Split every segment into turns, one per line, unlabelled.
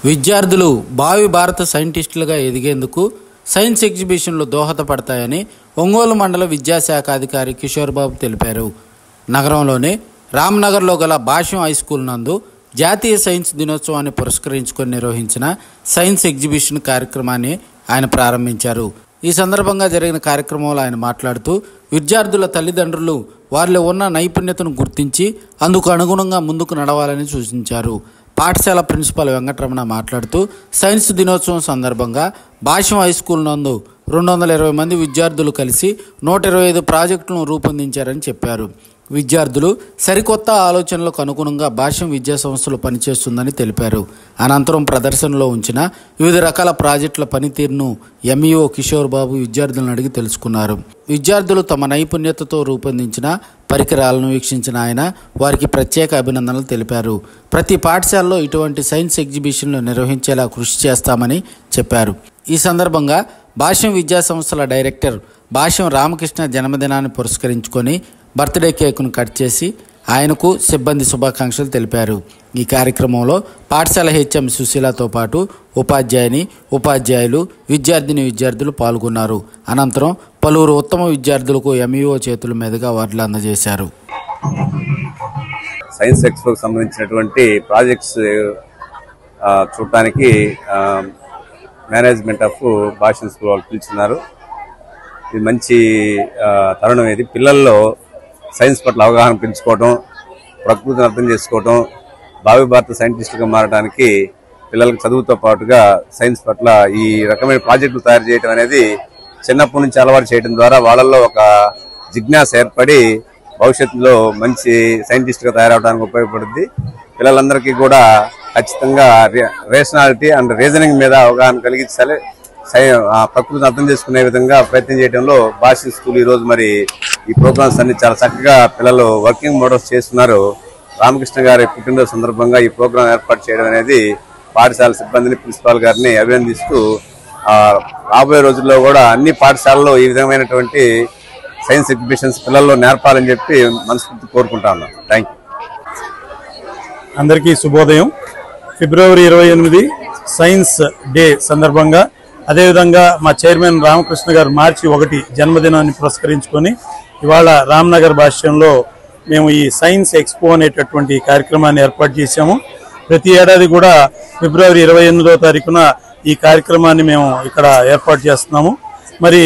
విద్యార్థులు భావి భారత సైంటిస్టులుగా ఎదిగేందుకు సైన్స్ ఎగ్జిబిషన్లు దోహదపడతాయని ఒంగోలు మండల విద్యాశాఖ అధికారి కిషోర్ బాబు తెలిపారు. నగరంలోని రామ్నగర్లో గల భాష్యం హై స్కూల్ నందు జాతీయ సైన్స్ దినోత్సవాన్ని పురస్కరించుకొని నిర్వహించిన సైన్స్ ఎగ్జిబిషన్ కార్యక్రమాన్ని ఆయన ప్రారంభించారు. ఈ సందర్భంగా జరిగిన కార్యక్రమంలో ఆయన మాట్లాడుతూ విద్యార్థుల తల్లిదండ్రులు వారిలో ఉన్న నైపుణ్యతను గుర్తించి అందుకు అనుగుణంగా ముందుకు నడవాలని సూచించారు. పాఠశాల ప్రిన్సిపాల్ వెంకటరమణ మాట్లాడుతూ సైన్స్ దినోత్సవం సందర్భంగా భాష్యం హై స్కూల్ నందు 220 మంది విద్యార్థులు కలిసి 125 ప్రాజెక్టులను రూపొందించారని చెప్పారు. విద్యార్థులు సరికొత్త ఆలోచనలకు అనుగుణంగా భాష్యం విద్యా సంస్థలు పనిచేస్తుందని తెలిపారు. అనంతరం ప్రదర్శనలో ఉంచిన వివిధ రకాల ప్రాజెక్టుల పనితీరును ఎంఈఓ కిషోర్ బాబు విద్యార్థులను అడిగి తెలుసుకున్నారు. విద్యార్థులు తమ నైపుణ్యతతో రూపొందించిన పరికరాలను వీక్షించిన ఆయన వారికి ప్రత్యేక అభినందనలు తెలిపారు. ప్రతి పాఠశాలలో ఇటువంటి సైన్స్ ఎగ్జిబిషన్లు నిర్వహించేలా కృషి చేస్తామని చెప్పారు. ఈ సందర్భంగా భాష్యం విద్యా సంస్థల డైరెక్టర్ భాష్యం రామకృష్ణ జన్మదినాన్ని పురస్కరించుకొని బర్త్డే కేకును కట్ చేసి ఆయనకు సిబ్బంది శుభాకాంక్షలు తెలిపారు. ఈ కార్యక్రమంలో పాఠశాల హెచ్ఎం సుశీలతో పాటు ఉపాధ్యాయులు విద్యార్థులు పాల్గొన్నారు. అనంతరం పలువురు ఉత్తమ విద్యార్థులకు ఎంఈఓ చేతుల మీదుగా అవార్డులు అందజేశారు.
సైన్స్ ఎక్స్పోకి సంబంధించినటువంటి ప్రాజెక్ట్స్ చూడటానికి మేనేజ్మెంట్ ఆఫ్ భాష్యం స్కూల్ వాళ్ళు పిలుచున్నారు. ఇది మంచి తరుణం. ఇది పిల్లల్లో సైన్స్ పట్ల అవగాహన పెంచుకోవడం, ప్రకృతిని అర్థం చేసుకోవడం, భావి భారత సైంటిస్టుగా మారడానికి పిల్లలకు చదువుతో పాటుగా సైన్స్ పట్ల ఈ రకమైన ప్రాజెక్టులు తయారు చేయడం అనేది చిన్నప్పటి నుంచి అలవాటు చేయడం ద్వారా వాళ్ళల్లో ఒక జిజ్ఞాస ఏర్పడి భవిష్యత్తులో మంచి సైంటిస్ట్గా తయారవడానికి ఉపయోగపడుతుంది. పిల్లలందరికీ కూడా ఖచ్చితంగా రేషనాలిటీ అండ్ రీజనింగ్ మీద అవగాహన కలిగించాలి. ప్రకృతిని అర్థం చేసుకునే విధంగా ప్రయత్నం చేయడంలో భాష్యం స్కూల్ ఈరోజు మరి ఈ ప్రోగ్రామ్స్ అన్ని చాలా చక్కగా పిల్లలు వర్కింగ్ మోడల్స్ చేస్తున్నారు. రామకృష్ణ గారి పుట్టినరోజు సందర్భంగా ఈ ప్రోగ్రాం ఏర్పాటు చేయడం అనేది పాఠశాల సిబ్బందిని, ప్రిన్సిపాల్ గారిని అభినందిస్తూ రాబోయే రోజుల్లో కూడా అన్ని పాఠశాలలో ఈ విధమైనటువంటి సైన్స్ ఎగ్జిబిషన్స్ పిల్లల్లో నేర్పాలని చెప్పి మనస్ఫూర్తి కోరుకుంటా ఉన్నాం. Thank you.
అందరికీ శుభోదయం. ఫిబ్రవరి 28 సైన్స్ డే సందర్భంగా అదేవిధంగా మా చైర్మన్ రామకృష్ణ గారు మార్చి 1 జన్మదినాన్ని పురస్కరించుకొని ఇవాళ రామ్నగర్ భాష్యంలో మేము ఈ సైన్స్ ఎక్స్పో అనేటటువంటి కార్యక్రమాన్ని ఏర్పాటు చేశాము. ప్రతి ఏడాది కూడా ఫిబ్రవరి 28వ తారీఖున ఈ కార్యక్రమాన్ని మేము ఇక్కడ ఏర్పాటు చేస్తున్నాము. మరి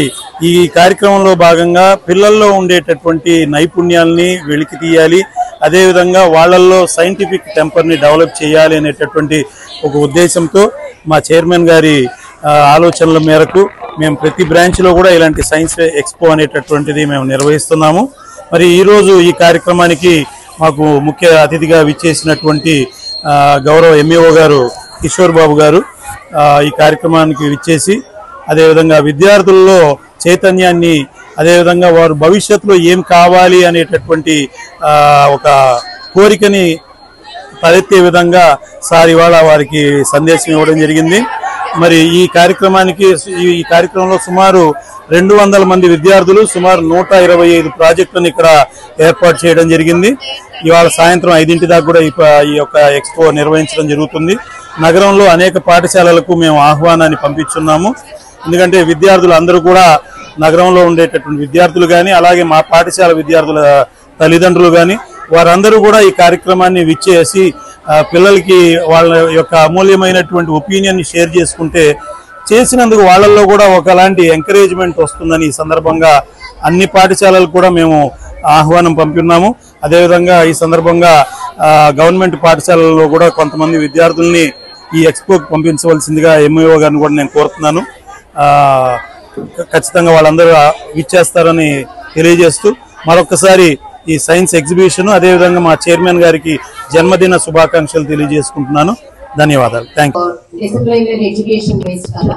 ఈ కార్యక్రమంలో భాగంగా పిల్లల్లో ఉండేటటువంటి నైపుణ్యాలని వెలికి తీయాలి, అదేవిధంగా వాళ్ళల్లో సైంటిఫిక్ టెంపర్ని డెవలప్ చేయాలి అనేటటువంటి ఒక ఉద్దేశంతో మా చైర్మన్ గారి ఆలోచనల మేరకు మేము ప్రతి బ్రాంచ్లో కూడా ఇలాంటి సైన్స్ ఎక్స్పో అనేటటువంటిది మేము నిర్వహిస్తున్నాము. మరి ఈరోజు ఈ కార్యక్రమానికి మాకు ముఖ్య అతిథిగా విచ్చేసినటువంటి గౌరవ ఎంఈఓ గారు కిషోర్ బాబు గారు ఈ కార్యక్రమానికి విచ్చేసి అదేవిధంగా విద్యార్థుల్లో చైతన్యాన్ని, అదేవిధంగా వారు భవిష్యత్తులో ఏం కావాలి అనేటటువంటి ఒక కోరికని తలెత్తే విధంగా సార్ ఇవాళ వారికి సందేశం ఇవ్వడం జరిగింది. మరి ఈ కార్యక్రమంలో సుమారు 200 మంది విద్యార్థులు సుమారు 125 ప్రాజెక్టులను ఇక్కడ ఏర్పాటు చేయడం జరిగింది. ఇవాళ సాయంత్రం 5 దాకా కూడా ఈ యొక్క ఎక్స్పో నిర్వహించడం జరుగుతుంది. నగరంలో అనేక పాఠశాలలకు మేము ఆహ్వానాన్ని పంపించున్నాము. ఎందుకంటే విద్యార్థులు అందరూ కూడా నగరంలో ఉండేటటువంటి విద్యార్థులు కానీ, అలాగే మా పాఠశాల విద్యార్థుల తల్లిదండ్రులు కానీ వారందరూ కూడా ఈ కార్యక్రమాన్ని విచ్చేసి పిల్లలకి వాళ్ళ యొక్క అమూల్యమైనటువంటి ఒపీనియన్ని షేర్ చేసుకుంటే చేసినందుకు వాళ్ళల్లో కూడా ఒకలాంటి ఎంకరేజ్మెంట్ వస్తుందని ఈ సందర్భంగా అన్ని పాఠశాలలకు కూడా మేము ఆహ్వానం పంపిన్నాము. అదేవిధంగా ఈ సందర్భంగా గవర్నమెంట్ పాఠశాలల్లో కూడా కొంతమంది విద్యార్థుల్ని ఈ ఎక్స్పోకి పంపించవలసిందిగా ఎంఈఓ గారిని కూడా నేను కోరుతున్నాను. ఖచ్చితంగా వాళ్ళందరూ విచ్చేస్తారని తెలియజేస్తూ మరొకసారి ఈ సైన్స్ ఎగ్జిబిషన్ అదేవిధంగా మా చైర్మన్ గారికి జన్మదిన శుభాకాంక్షలు తెలియజేసుకుంటున్నాను. ధన్యవాదాలు. Thank you.
Disciplinary education based కదా,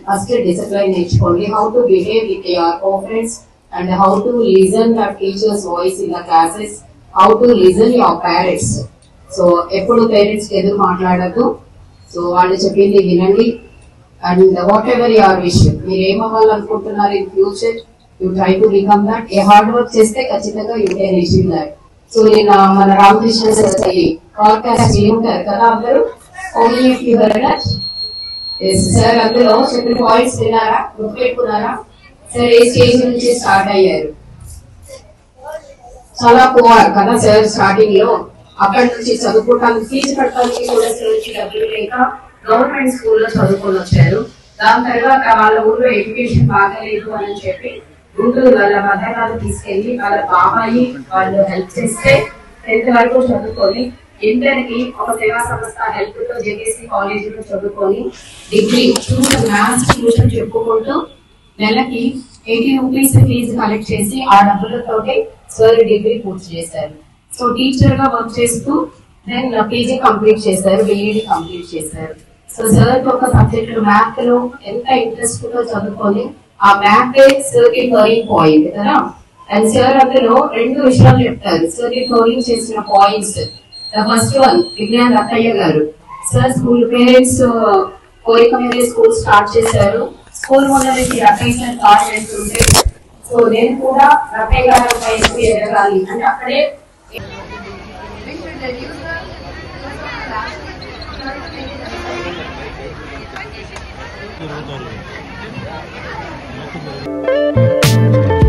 ఫస్ట్ డిసిప్లిన్ నేర్చుకోండి, how to behave with your co friends and how to listen your teachers voice in the classes, how to listen your parents. So ఎప్పుడు పేరెంట్స్ ఎదురు మాట్లాడద్దు, సో వాళ్ళు చెప్పింది వినండి. And whatever your wish, మీరు ఏమవ్వాలనుకుంటున్నారు in future, you try to become that. ఏ hard work చేస్తే ఖచ్చితంగా you can achieve that. So నేను మన రామకృష్ణ సార్ పాడ్కాస్ట్ ఉంటారు కదా అందరూ, Only if you heard that. Yes, sir. అందులో చెప్పిన పాయింట్స్ విన్నారా, గుర్తుపెట్టుకున్నారా? సార్ ఏ స్టేజ్ నుంచి స్టార్ట్ అయ్యారు? చాలా పోవాలి కదా సార్ స్టార్టింగ్ లో. అక్కడి నుంచి చదువుకోవడానికి ఫీజు కట్టడానికి కూడా సార్కి డబ్బులు లేక గవర్నమెంట్ స్కూల్లో చదువుకొని వచ్చారు. దాని తర్వాత వాళ్ళ ఊళ్ళో ఎడ్యుకేషన్ బాగాలేదు అని చెప్పి గుంటూరు వాళ్ళ మదనాలు తీసుకెళ్లి వాళ్ళ బాబాయి వాళ్ళు హెల్ప్ చేస్తే 10th వరకు చదువుకొని ఇంటర్ కి ఒక సేవా సంస్థ హెల్ప్ తో జేకేసీ కాలేజీలో చదువుకొని డిగ్రీ ట్యూషన్ మ్యాథ్స్ ట్యూషన్ చెప్పుకుంటూ నెలకి 80 రూపీస్ ఫీజు కలెక్ట్ చేసి ఆ డబ్బులతోటి సార్ డిగ్రీ పూర్తి చేశారు. సో టీచర్ గా వర్క్ చేస్తూ దెన్ పీజీ కంప్లీట్ చేశారు, బిఈడి కంప్లీట్ చేశారు. సో సార్ ఒక సబ్జెక్ట్ మ్యాథ్ లో ఎంత ఇంట్రెస్ట్ తో చదువుకొని ఆ మ్యాథ్ సార్ కి టర్నింగ్ పాయింట్ కదా. అండ్ సార్ అందులో 2 విషయాలు చెప్తారు సార్ కి టర్నింగ్ చేసిన points. The first one Vignan Rattayya garu. Sir school parents కోరిక మీద స్కూల్ స్టార్ట్ చేశారు. స్కూల్ మొదలకి రత్తయ్య సార్ థాట్ చేస్తుంటే సో నేను కూడా రత్తయ్య గారి వైపు ఎదగాలి అంటే అక్కడే
Thank you.